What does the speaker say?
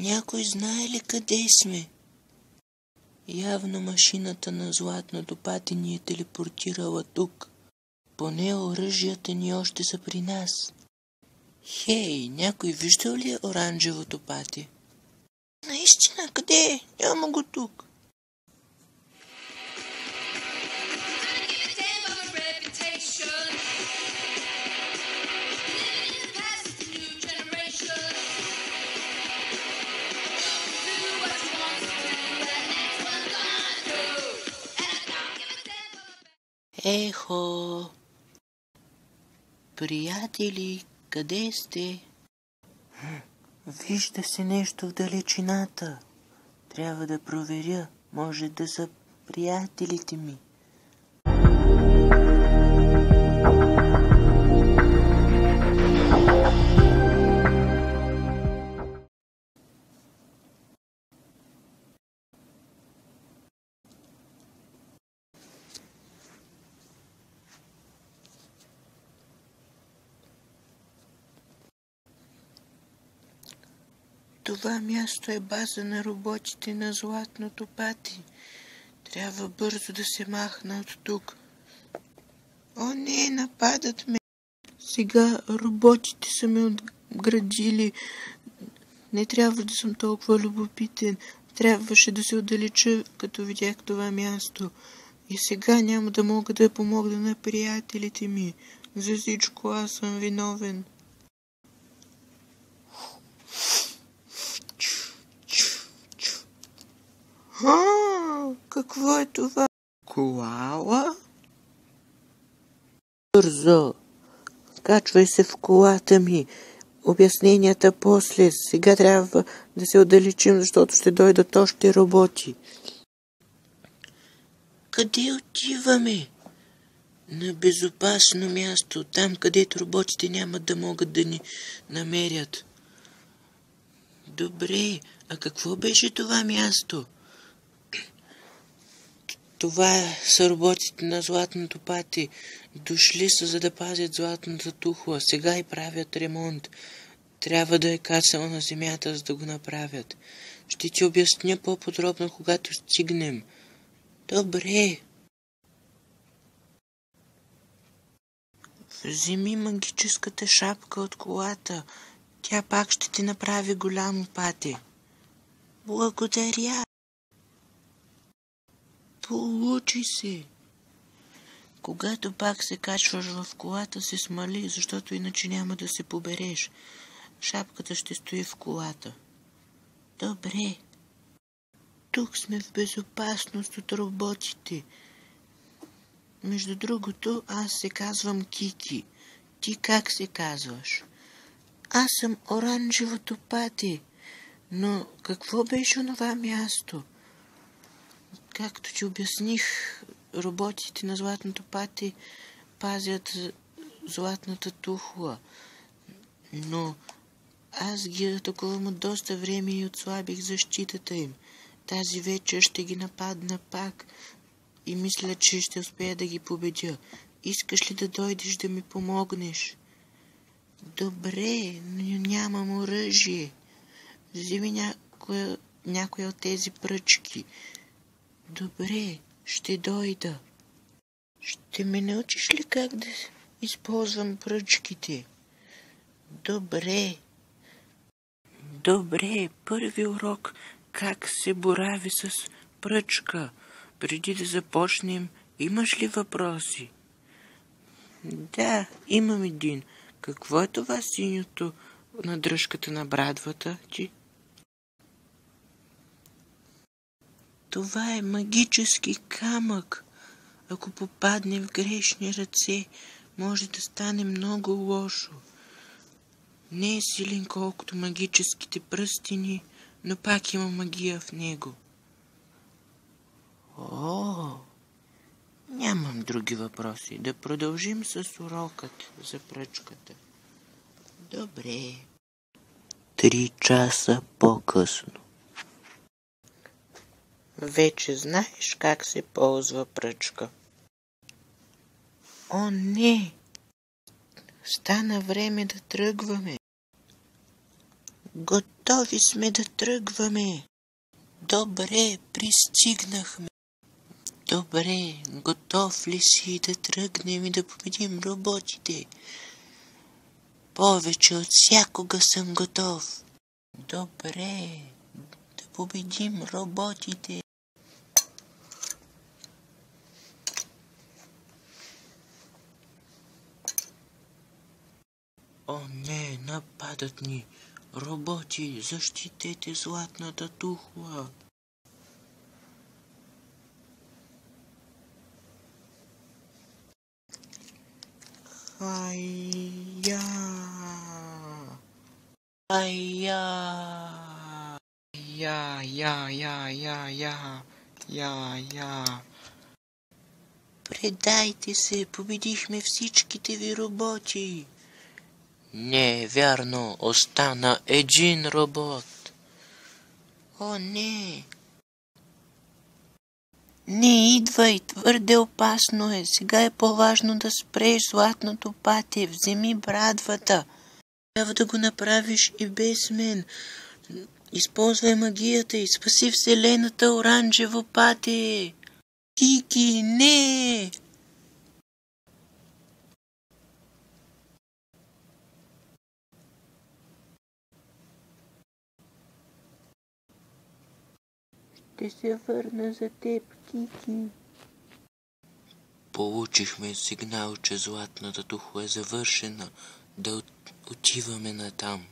Някой знае ли къде сме? Явно машината на златното пати ни е телепортирала тук. Поне оръжията ни още са при нас. Хей, някой виждал ли е оранжевото пати? Наистина, къде е? Няма го тук. Ехо! Приятели, къде сте? Вижда се нещо в далечината. Трябва да проверя. Може да са приятелите ми. Това място е база на роботите на златното пати. Трябва бързо да се махна от тук. О, не, нападат ме. Сега роботите са ме отградили. Не трябва да съм толкова любопитен. Трябваше да се отдалеча, като видях това място. И сега няма да мога да помогна на приятелите ми. За всичко аз съм виновен. Какво е това? Коала? Бързо! Качвай се в колата ми. Обясненията после. Сега трябва да се отдалечим, защото ще дойдат още роботи. Къде отиваме? На безопасно място, там където роботите няма да могат да ни намерят. Добре, а какво беше това място? Това са роботите на златното пати. Дошли са, за да пазят златната тухла. Сега и правят ремонт. Трябва да е кацала на земята, за да го направят. Ще ти обясня по-подробно, когато стигнем. Добре. Вземи магическата шапка от колата. Тя пак ще ти направи голямо пати. Благодаря. Получи се. Когато пак се качваш в колата, се смали, защото иначе няма да се побереш. Шапката ще стои в колата. Добре. Тук сме в безопасност от роботите. Между другото, аз се казвам Кики. Ти как се казваш? Аз съм оранжевото пати. Но какво беше онова място? Както ти обясних, роботите на златното пати пазят златната тухла. Но аз ги атакувам от доста време и отслабих защитата им. Тази вечер ще ги нападна пак и мисля, че ще успея да ги победя. Искаш ли да дойдеш да ми помогнеш? Добре, но нямам оръжие. Вземи някоя от тези пръчки. Добре, ще дойда. Ще ме научиш ли как да използвам пръчките? Добре. Добре, първи урок как се борави с пръчка. Преди да започнем, имаш ли въпроси? Да, имам един. Какво е това синьото на дръжката на брадвата ти? Това е магически камък. Ако попадне в грешни ръце, може да стане много лошо. Не е силен колкото магическите пръстени, но пак има магия в него. О, нямам други въпроси. Да продължим с урокът за пръчката. Добре. 3 часа по-късно. Вече знаеш как се ползва пръчка. О, не! Стана време да тръгваме. Готови сме да тръгваме. Добре, пристигнахме. Добре, готов ли си да тръгнем и да победим роботите? Повече от всякога съм готов. Добре, да победим роботите. О, не, нападат ни. Роботи, защитете златната тухла. Хайя! Хайя! Я. Предайте се, победихме всичките ви роботи. Не е вярно, остана един робот. О, не! Не идвай, твърде опасно е. Сега е по-важно да спреш златното пате. Вземи брадвата. Трябва да го направиш и без мен. Използвай магията и спаси вселената, оранжево пате. Кики, не! Ще се върна за теб, Кики. Получихме сигнал, че златната тухла е завършена. Да отиваме натам.